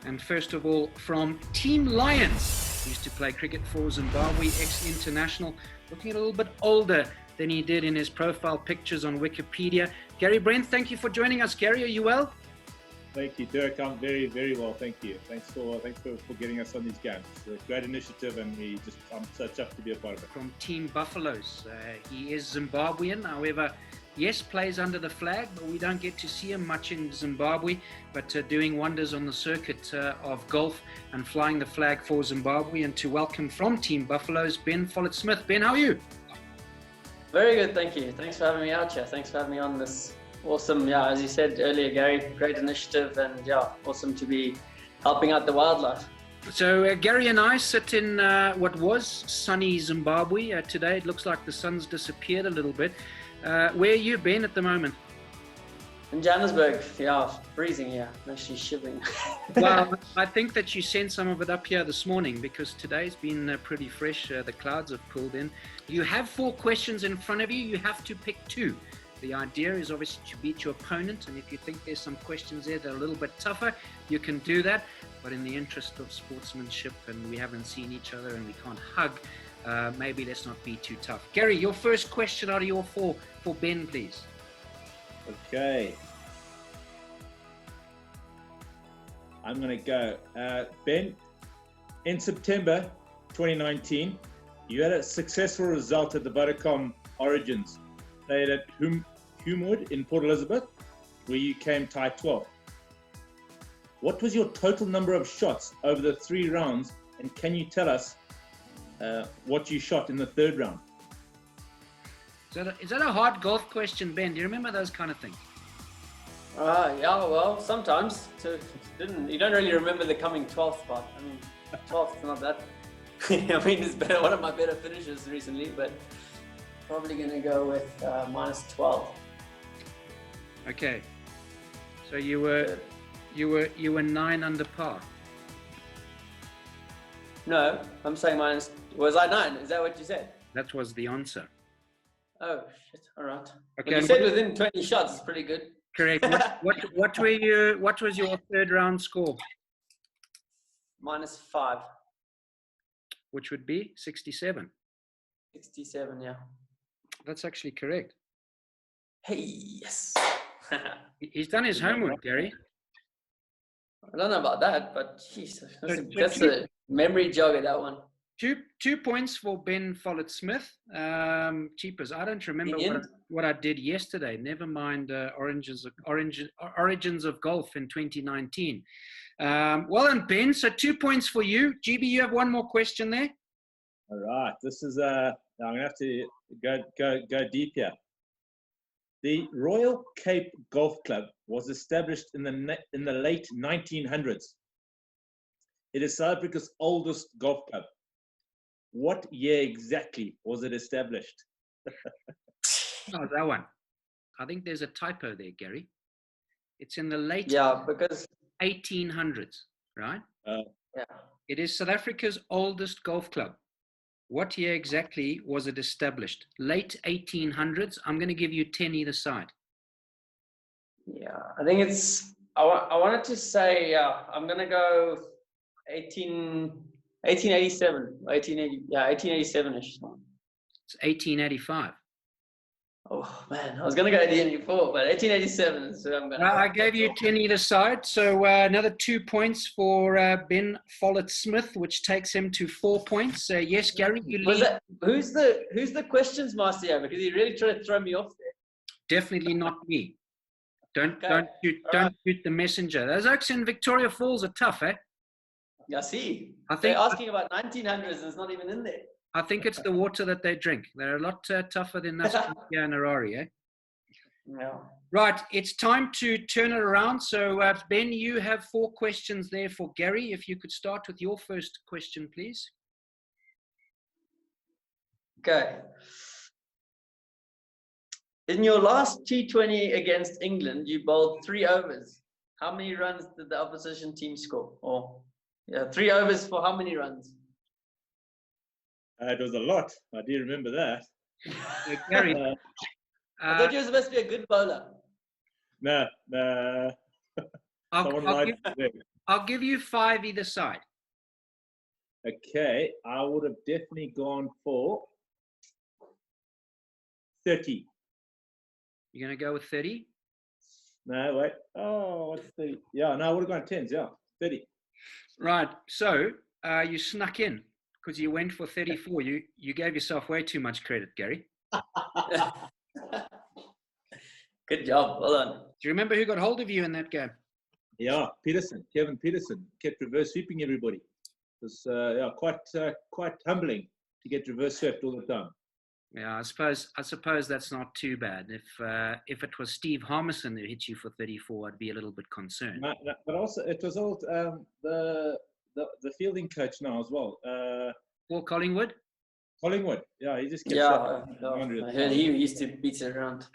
And first of all, from Team Lions, he used to play cricket for Zimbabwe, ex-international, looking a little bit older than he did in his profile pictures on Wikipedia. Gary Brent, thank you for joining us. Gary, are you well? Thank you, Dirk. I'm very, very well. Thank you. Thanks for getting us on these games. It's a great initiative, and I'm so chuffed to be a part of it. From Team Buffaloes, he is Zimbabwean. However, yes, plays under the flag, but we don't get to see him much in Zimbabwe. But doing wonders on the circuit of golf and flying the flag for Zimbabwe. And to welcome from Team Buffaloes, Ben Follett-Smith. Ben, how are you? Very good, thank you. Thanks for having me out here. Thanks for having me on this awesome, as you said earlier, Gary, great initiative, and awesome to be helping out the wildlife. So Gary and I sit in what was sunny Zimbabwe. Today it looks like the sun's disappeared a little bit. Where are you, Ben, at the moment? In Johannesburg, freezing here. I'm actually shivering. Well, I think that you sent some of it up here this morning because today's been pretty fresh. The clouds have pulled in. You have 4 questions in front of you. You have to pick 2. The idea is obviously to beat your opponent, and if you think there's some questions there that are a little bit tougher, you can do that. But in the interest of sportsmanship, and we haven't seen each other and we can't hug, maybe let's not be too tough. Gary, your first question out of your 4 for Ben, please. Okay. I'm going to go. Ben, in September 2019, you had a successful result at the Vodacom Origins. Played at Humewood in Port Elizabeth, where you came tied 12. What was your total number of shots over the 3 rounds, and can you tell us what you shot in the 3rd round? Is that a hard golf question, Ben? Do you remember those kind of things? Well, sometimes. So you don't really remember the coming 12th part. I mean, 12th is not that. I mean, it's been one of my better finishes recently, but probably going to go with minus 12. Okay. So you were 9 under par. No, I'm saying minus. Was I 9? Is that what you said? That was the answer. Oh shit! All right. Okay. Well, you said within 20 shots is pretty good. Correct. What were you? What was your 3rd round score? Minus 5. Which would be 67. 67, yeah. That's actually correct. Hey, yes. He's done his homework, Gary. I don't know about that, but geez, that's a memory jogger, that one. 2 points for Ben Follett-Smith. Cheapers. I don't remember what I did yesterday. Never mind origins of golf in 2019. Well done, Ben. So 2 points for you. GB, you have one more question there. All right. This is I'm gonna have to go deep here. The Royal Cape Golf Club was established in the late 1900s. It is South Africa's oldest golf club. What year exactly was it established? Oh, that one. I think there's a typo there, Gary. It's in the late 1800s, right? Yeah. It is South Africa's oldest golf club. What year exactly was it established? Late 1800s. I'm going to give you 10 either side. Yeah, I think it's. I wanted to say. I'm going to go 1887. 1887ish. It's 1885. Oh man, I was going to go 1884, but 1887 is what I'm going to go. I gave you 10 either side, so another 2 points for Ben Follett-Smith, which takes him to 4 points. Yes, Gary, you lead. Who's the questions master here? Because he really tried to throw me off there. Definitely not me. Don't shoot the messenger. Those oaks in Victoria Falls are tough, eh? Yeah, see. They're asking about 1900s and it's not even in there. I think it's the water that they drink. They're a lot tougher than us here in Harare, eh? Yeah. Right, it's time to turn it around. So, Ben, you have 4 questions there for Gary. If you could start with your first question, please. Okay. In your last T20 against England, you bowled 3 overs. How many runs did the opposition team score? 3 overs for how many runs? It was a lot. I do remember that. Gary, I thought you were supposed to be a good bowler. No. Someone lied to me. I'll give you 5 either side. Okay, I would have definitely gone for 30. You're going to go with 30? No, wait. Oh, what's 30? Yeah, no, I would have gone 10s. Yeah, 30. Right. So you snuck in because you went for 34. You gave yourself way too much credit, Gary. Good job. Well done. Do you remember who got hold of you in that game? Yeah, Kevin Peterson kept reverse sweeping everybody. It was yeah, quite humbling to get reverse swept all the time. Yeah, I suppose that's not too bad. If it was Steve Harmison who hit you for 34, I'd be a little bit concerned. No, but also it was all the fielding coach now as well. Paul Collingwood? Collingwood. Yeah, he just kept Yeah, I heard he used to beat it around.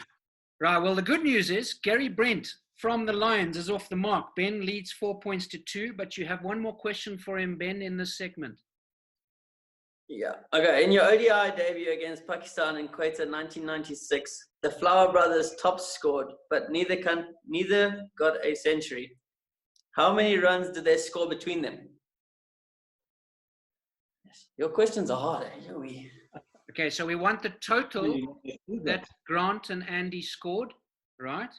Right, well, the good news is Gary Brent from the Lions is off the mark. Ben leads 4 points to 2, but you have one more question for him, Ben, in this segment. Yeah. Okay. In your ODI debut against Pakistan in Quetta 1996, the Flower brothers top scored, but neither got a century. How many runs did they score between them? Your questions are hard, eh? Okay, so we want the total that Grant and Andy scored, right?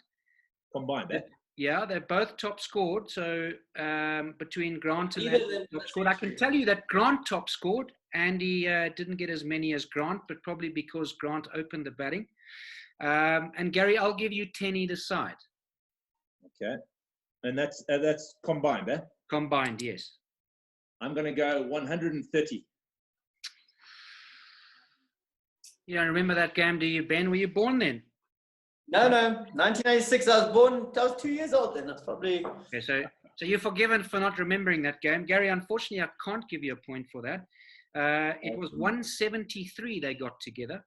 Combined, eh? Yeah, they're both top scored. So between Grant and Either Andy top scored, I can tell you that Grant top scored. Andy didn't get as many as Grant, but probably because Grant opened the batting. And Gary, I'll give you 10 either side. Okay, and that's combined, eh? Combined, yes. I'm going to go 130. You don't remember that game, do you, Ben? Were you born then? No. 1986, I was born. I was 2 years old then. That's probably... Okay, so you're forgiven for not remembering that game. Gary, unfortunately, I can't give you a point for that. It was 173 they got together.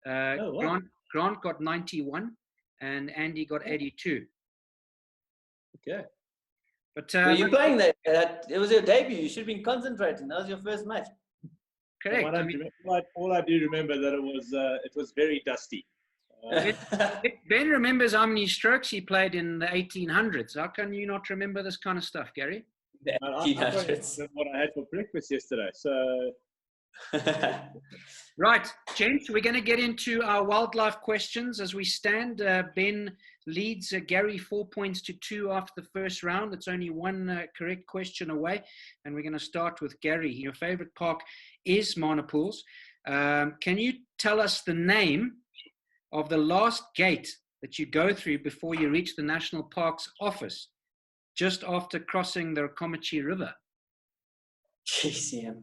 Wow. Grant got 91 and Andy got 82. Okay. But were you playing that? It was your debut. You should have been concentrating. That was your first match. Correct. All I do remember that it was very dusty. Ben remembers how many strokes he played in the 1800s. How can you not remember this kind of stuff, Gary? The 1800s. That's what I had for breakfast yesterday. So, right, gents, we're going to get into our wildlife questions as we stand. Ben leads Gary 4 points to 2 after the first round. It's only one correct question away, and we're going to start with Gary. Your favorite park is Monopools. Can you tell us the name of the last gate that you go through before you reach the National Park's office, just after crossing the Rakomachi River? GCM.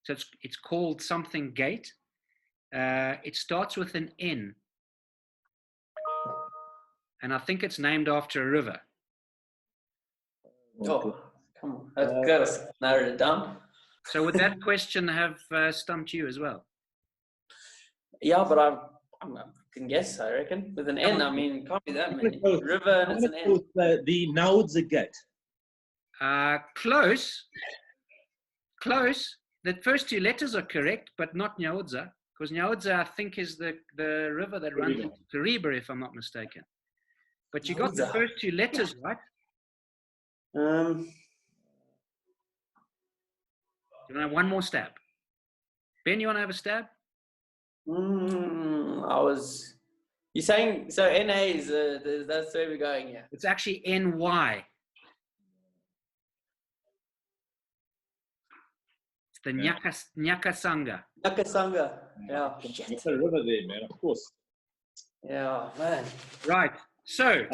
So it's called something gate. It starts with an N. And I think it's named after a river. Oh, come on. I've got to narrow it down. So would that question have stumped you as well? Yeah, but I can guess, I reckon. With an N, I mean, it can't be that many. River and it's an N. The Naudza Gate. Close. The first 2 letters are correct, but not Nyaudza, because Nyaudza, I think, is the river that runs into Kariba, if I'm not mistaken. But you got the first 2 letters right. You want to have one more stab? Ben, you want to have a stab? You're saying, so NA is, that's where we're going here. It's actually NY. It's the Nyakasanga. Nyakasanga, yeah. It's a river there, man, of course. Yeah, man. Right, so,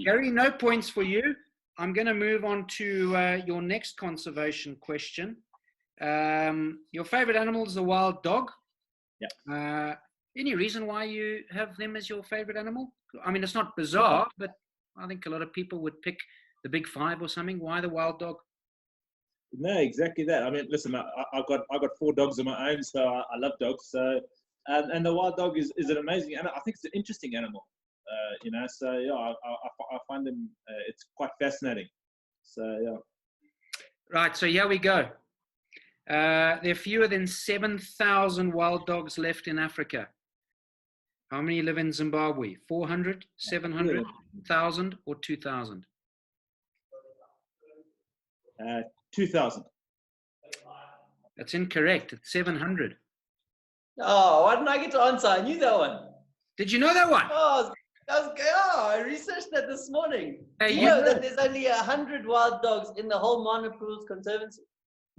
Gary, no points for you. I'm going to move on to your next conservation question. Your favorite animal is the wild dog. Yeah. Any reason why you have them as your favorite animal? I mean, it's not bizarre, but I think a lot of people would pick the big 5 or something. Why the wild dog? No, exactly that. I mean, listen, I've got 4 dogs of my own, so I love dogs. So, and the wild dog is an amazing animal. I think it's an interesting animal. So yeah, I find them. It's quite fascinating. So yeah. Right. So here we go. There are fewer than 7,000 wild dogs left in Africa. How many live in Zimbabwe? 400, 700, 1,000, or 2,000? 2,000. That's incorrect. It's 700. Oh, why didn't I get to answer? I knew that one. Did you know that one? Oh, I researched that this morning. Hey, Do you you know know- that there's only 100 wild dogs in the whole Monopools Conservancy?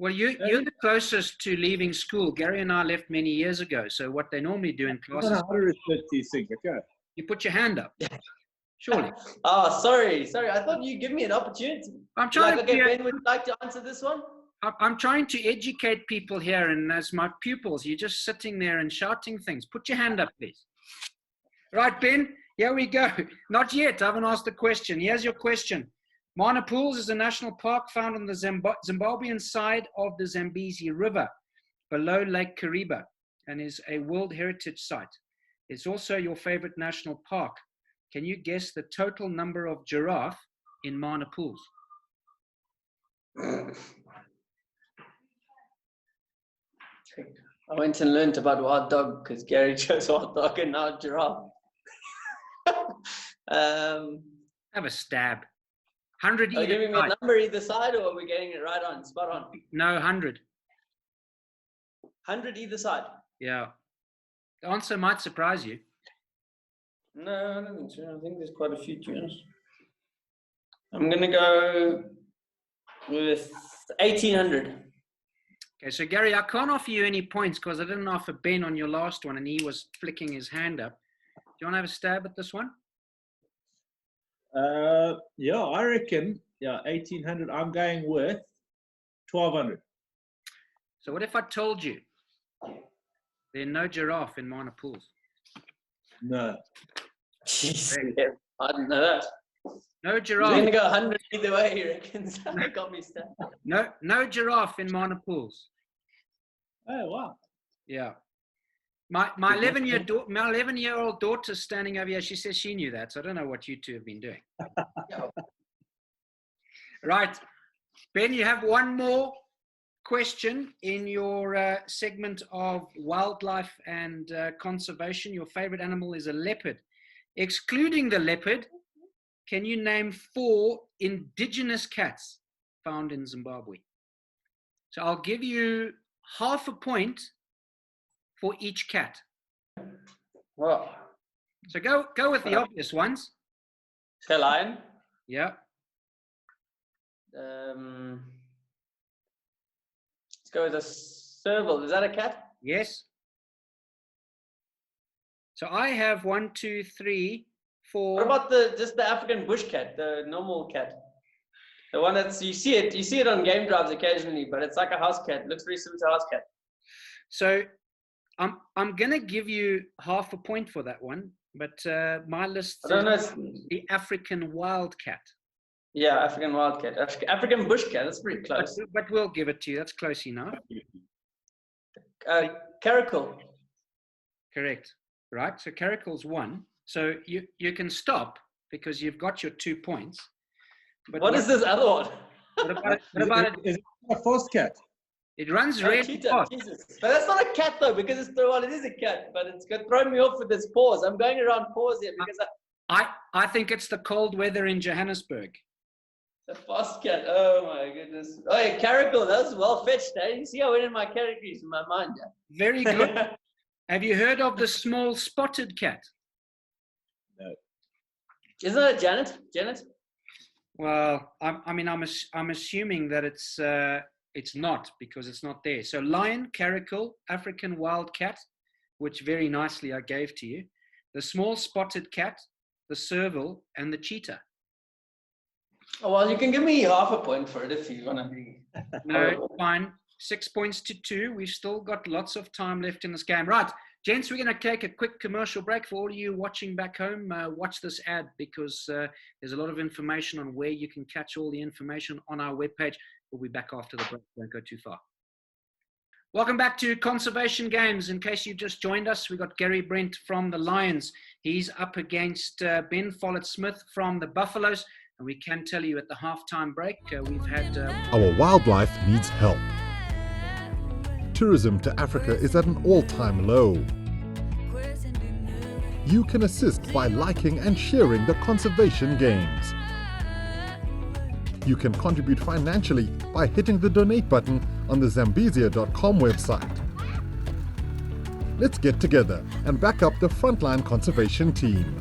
Well, you're the closest to leaving school. Gary and I left many years ago. So what they normally do in class is 136. Okay. you put your hand up. Surely. Oh, sorry. I thought you'd give me an opportunity. I'm trying Okay, to Ben, would you like to answer this one? I'm trying to educate people here, and as my pupils, you're just sitting there and shouting things. Put your hand up, please. Right, Ben, here we go. Not yet. I haven't asked the question. Here's your question. Monopools is a national park found on the Zimbabwean side of the Zambezi River, below Lake Kariba, and is a World Heritage Site. It's also your favorite national park. Can you guess the total number of giraffe in Monopools? I went and learned about wild dog because Gary chose wild dog and now giraffe. Have a stab. 100 Are you either giving me a side. number either side, or are we getting it right on, spot on? No, 100. 100 either side? Yeah. The answer might surprise you. No, I don't think so. I think there's quite a few, to be honest. I'm going to go with 1,800. Okay, so Gary, I can't offer you any points because I didn't offer Ben on your last one and he was flicking his hand up. Do you want to have a stab at this one? Yeah, I reckon. Yeah, 1,800. I'm going with 1,200. So what if I told you there are no giraffe in Monopools? No. Jeez, I didn't know that. No I'm giraffe. going to go 100 either way, he reckons. That got me stuck. No giraffe in Monopools. Oh, wow. Yeah. My 11-year-old daughter's standing over here. She says she knew that. So I don't know what you two have been doing. Right. Ben, you have one more question in your segment of wildlife and conservation. Your favorite animal is a leopard. Excluding the leopard, can you name 4 indigenous cats found in Zimbabwe? So I'll give you half a point for each cat. Well, So go with the obvious ones. a lion. Yeah. Let's go with a serval. Is that a cat? Yes. So I have 1, 2, 3, 4. What about just the African bush cat, the normal cat? The one that's you see it on game drives occasionally, but it's like a house cat. It looks very similar to a house cat. So I'm gonna give you half a point for that one, but my list I don't know. is the African wildcat. Yeah, African wildcat, African bush cat. That's pretty close. But we'll give it to you. That's close enough. Caracal. Correct. Right. So Caracal's 1. So you can stop because you've got your 2 points. But What is this other one? What about it? Is it a first cat? It runs really Cheetah, fast. Jesus. But that's not a cat though, because it is a cat, but it's got thrown me off with this pause. I'm going around pause here because I think it's the cold weather in Johannesburg. the fast cat. Oh my goodness. Oh, yeah, Caracal, that was well fetched, eh? You see, I went in my categories in my mind. Very good. Have you heard of the small spotted cat? No. Isn't that Janet? Janet? Well, I'm assuming that it's not because it's not there. So lion, caracal, African wildcat, which very nicely I gave to you, the small spotted cat, the serval, and the cheetah. Oh, well, you can give me half a point for it if you want to be. No, fine. 6 points to 2. We've still got lots of time left in this game. Right, gents, we're going to take a quick commercial break. For all of you watching back home, watch this ad because there's a lot of information on where you can catch all the information on our webpage. We'll be back after the break. Don't go too far. Welcome back to Conservation Games. In case you've just joined us, we've got Gary Brent from the Lions. He's up against Ben Follett-Smith from the Buffaloes. And we can tell you at the halftime break, we've had... Our wildlife needs help. Tourism to Africa is at an all-time low. you can assist by liking and sharing the conservation games. You can contribute financially by hitting the donate button on the Zambezia.com website. Let's get together and back up the frontline conservation team.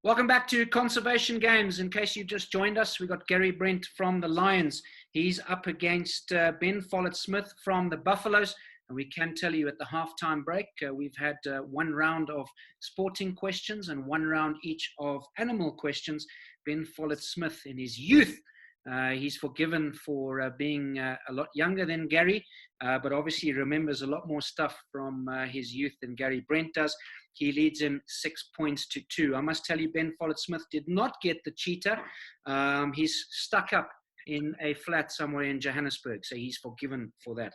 Welcome back to Conservation Games. In case you just joined us, we got Gary Brent from the Lions. He's up against Ben Follett-Smith from the Buffaloes. And we can tell you at the halftime break, we've had one round of sporting questions and one round each of animal questions. Ben Follett-Smith in his youth, he's forgiven for being a lot younger than Gary, but obviously remembers a lot more stuff from his youth than Gary Brent does. He leads in 6 points to 2. I must tell you, Ben Follett-Smith did not get the cheetah. He's stuck up in a flat somewhere in Johannesburg, so he's forgiven for that.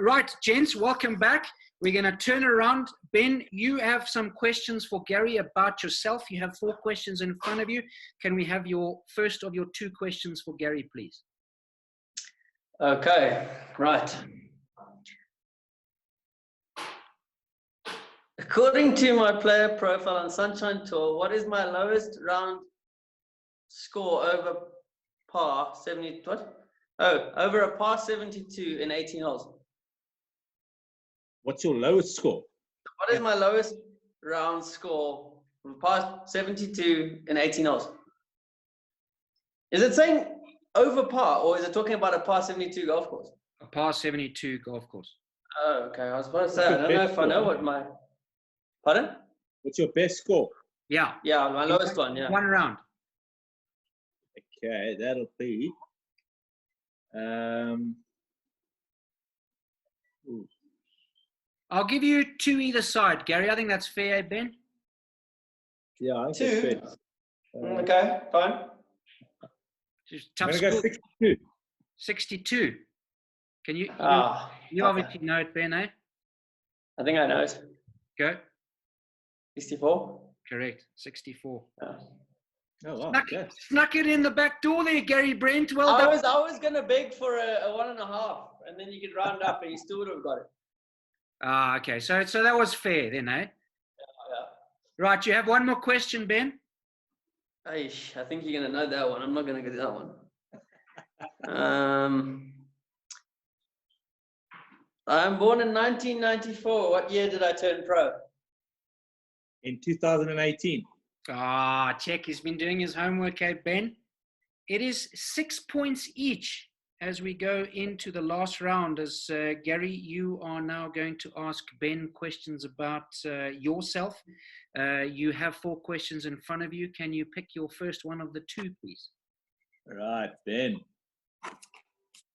Right, gents, welcome back. We're going to turn around. Ben, you have some questions for Gary about yourself. You have 4 questions in front of you. Can we have your first of your 2 questions for Gary, please? Okay, right. According to my player profile on Sunshine Tour, what is my lowest round score over par 70? What? Oh, over a par 72 in 18 holes. What's your lowest score? What is my lowest round score from par 72 in 18 holes? Is it saying over par, or is it talking about a par 72 golf course? A par 72 golf course. Oh, okay. I was about to say, I don't know if I know what my... Pardon? What's your best score? Yeah, my lowest one, yeah. One round. Okay, that'll be... I'll give you 2 either side, Gary. I think that's fair, Ben. Yeah, I 2. think that's fair. Okay, fine. Just I'm tough going to go score. 62. 62. Can you? You okay. obviously know it, Ben, eh? I think I know it. Go. 64? Correct. 64. Yeah. Oh, wow. Snuck it in the back door there, Gary Brent. Well I done. was going to beg for a 1.5, and then you could round up and you still would have got it. Okay. So that was fair then, eh? Yeah. Right. You have one more question, Ben? I think you're going to know that one. I'm not going to get that one. I'm born in 1994. What year did I turn pro? In 2018. Check. He's been doing his homework, eh, Ben? It is 6 points each as we go into the last round. As Gary, you are now going to ask Ben questions about yourself. You have 4 questions in front of you. Can you pick your first one of the 2, please? Right, Ben.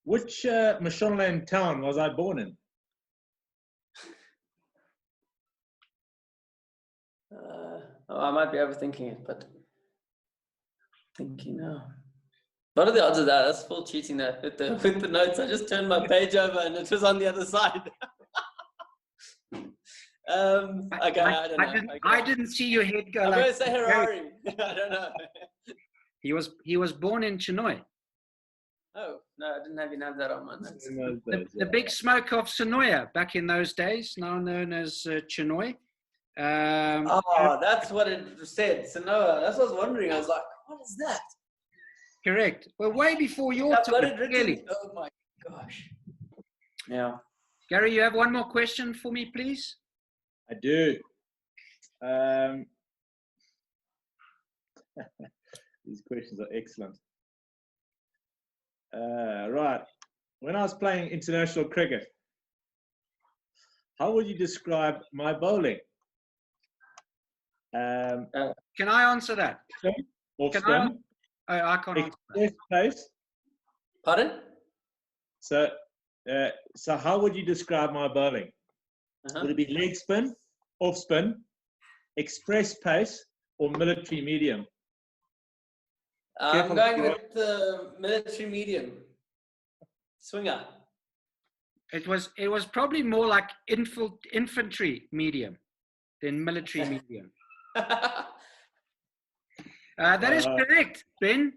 Which Mashonaland town was I born in? I might be overthinking it, but thinking now. What are the odds of that? That's full cheating there with the notes. I just turned my page over and it was on the other side. Okay, I don't know. I didn't see your head go. I'm like, going to say Harare. I don't know. He was born in Chinoy. Oh, no, I didn't have that on my notes. The big smoke of Sonoya back in those days, now known as Chinoy. That's what it said, Sanoa. That's what I was wondering. I was like, what is that? Correct. Well, way before your time, really. Oh my gosh. Yeah. Gary, you have one more question for me, please? I do. These questions are excellent. Right. When I was playing international cricket, how would you describe my bowling? Can I answer that? Off Can spin? I can't answer that. Express pace. Pardon? So how would you describe my bowling? Would it be leg spin, off spin, express pace, or military medium? I'm going with the military medium. Swinger. It was probably more like infantry medium than military medium. That is correct, Ben.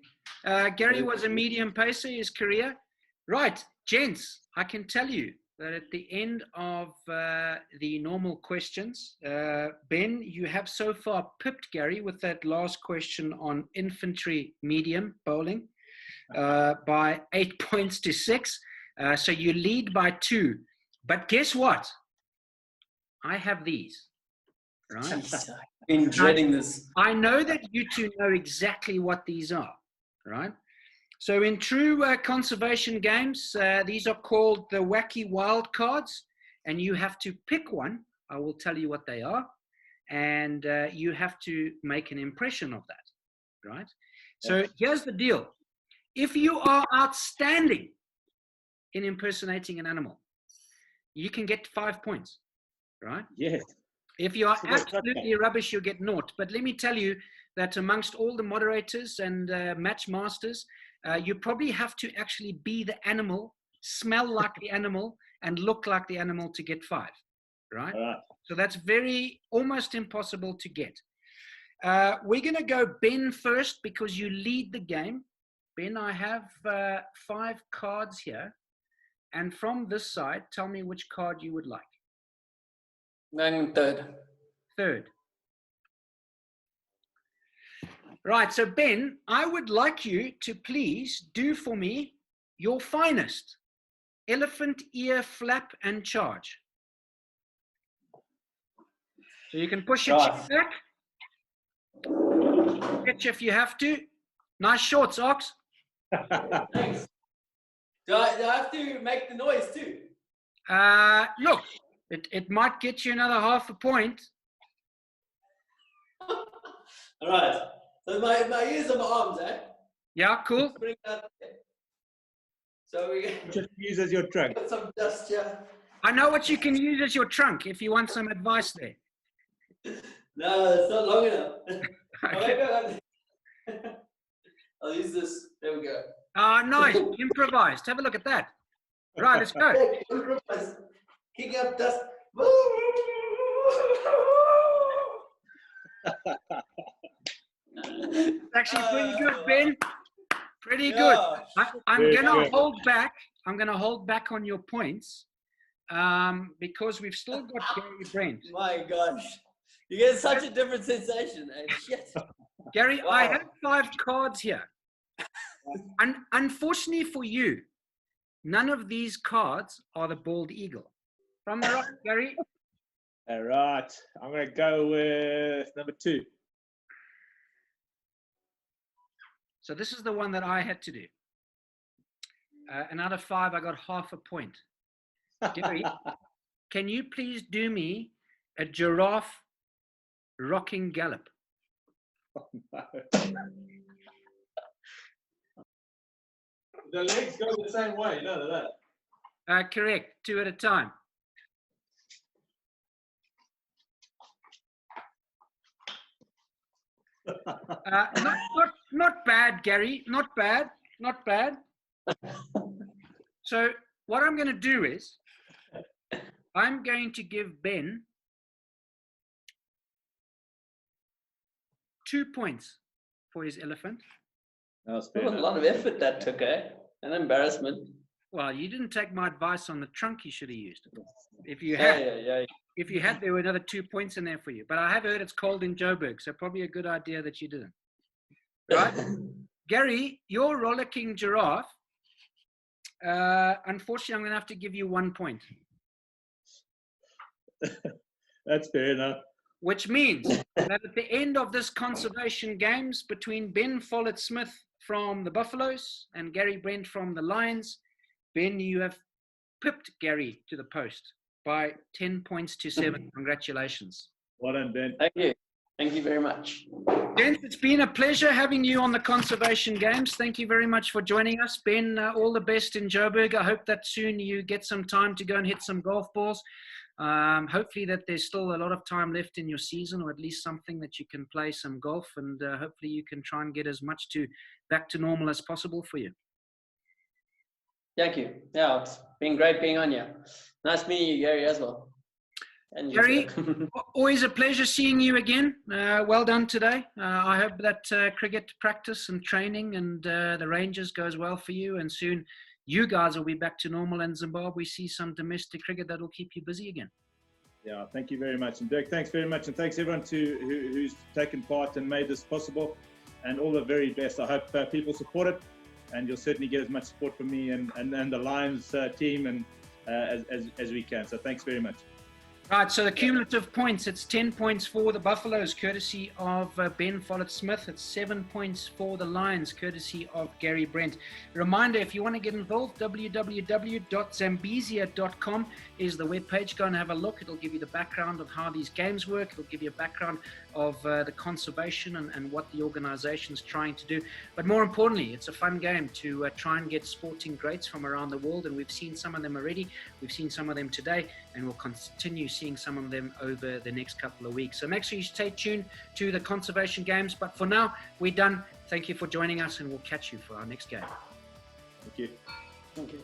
Gary was a medium pacer his career. Right, gents, I can tell you that at the end of the normal questions, Ben, you have so far pipped Gary with that last question on infantry medium bowling by 8 points to 6. So you lead by 2. But guess what? I have these. Right? Jeez, I've been dreading this. I know that you two know exactly what these are, right? So in true conservation games, these are called the wacky wild cards, and you have to pick one. I will tell you what they are, and you have to make an impression of that, right? So here's the deal. If you are outstanding in impersonating an animal, you can get 5 points, right? Yes. If you are absolutely rubbish, you'll get 0. But let me tell you that amongst all the moderators and match masters, you probably have to actually be the animal, smell like the animal, and look like the animal to get 5, right? So that's almost impossible to get. We're going to go Ben first because you lead the game. Ben, I have 5 cards here. And from this side, tell me which card you would like. I'm third. Third. Right, so Ben, I would like you to please do for me your finest. Elephant ear flap and charge. So you can push your chin back. Catch if you have to. Nice shorts, Ox. Thanks. Do I have to make the noise too? Look, it might get you another half a point. All right. So my ears are my arms, eh? Yeah, cool. Bring that there. So we Just use as your trunk. got some dust here. I know what you can use as your trunk if you want some advice there. No, it's not long enough. Okay. I'll use this. There we go. Nice. Improvised. Have a look at that. Right, let's go. Improvise. Kick up dust. It's actually pretty good, Ben. Pretty good. I'm gonna hold back. I'm gonna hold back on your points because we've still got Gary Brent. My gosh, you get such a different sensation, eh? Shit. Gary, Wow. I have 5 cards here. And unfortunately for you, none of these cards are the bald eagle. From the rock, Gary. All right. I'm going to go with number 2. So this is the one that I had to do. And out of 5, I got half a point. Gary, can you please do me a giraffe rocking gallop? Oh, no. The legs go the same way, you know that. Correct, 2 at a time. Not bad, Gary. Not bad. Not bad. So what I'm going to do is I'm going to give Ben 2 points for his elephant. That was There fair was a enough. lot of effort that took, eh? An embarrassment. Well, you didn't take my advice on the trunk you should have used. If you Yeah, had, yeah. if you had, there were another 2 points in there for you. But I have heard it's cold in Joburg, so probably a good idea that you didn't. Right? Gary, your rollicking giraffe, unfortunately, I'm going to have to give you 1 point. That's fair enough. Which means that at the end of this conservation games between Ben Follett-Smith from the Buffaloes and Gary Brent from the Lions, Ben, you have pipped Gary to the post by 10 points to 7. Congratulations. Well done, Ben. Thank you. Thank you very much. Gents, it's been a pleasure having you on the conservation games. Thank you very much for joining us. Ben, all the best in Joburg. I hope that soon you get some time to go and hit some golf balls. Hopefully that there's still a lot of time left in your season, or at least something that you can play some golf, and hopefully you can try and get as much back to normal as possible for you. Thank you. Yeah, it's been great being on here. Nice meeting you, Gary, as well. And you Gary, too. always a pleasure seeing you again. Well done today. I hope that cricket practice and training and the Rangers goes well for you, and soon you guys will be back to normal, and Zimbabwe see some domestic cricket that will keep you busy again. Yeah, thank you very much. And Dirk, thanks very much. And thanks everyone who's taken part and made this possible. And all the very best. I hope people support it. And you'll certainly get as much support from me and the Lions team and as we can. So thanks very much. Right, so the cumulative points, it's 10 points for the Buffaloes, courtesy of Ben Follett-Smith. It's 7 points for the Lions, courtesy of Gary Brent. Reminder, if you want to get involved, www.zambezia.com is the webpage. Go and have a look. It'll give you the background of how these games work. It'll give you a background of the conservation and what the organization's trying to do. But more importantly, it's a fun game to try and get sporting greats from around the world. And we've seen some of them already. We've seen some of them today, and we'll continue seeing some of them over the next couple of weeks. So make sure you stay tuned to the conservation games. But for now, we're done. Thank you for joining us, and we'll catch you for our next game. Thank you. Thank you.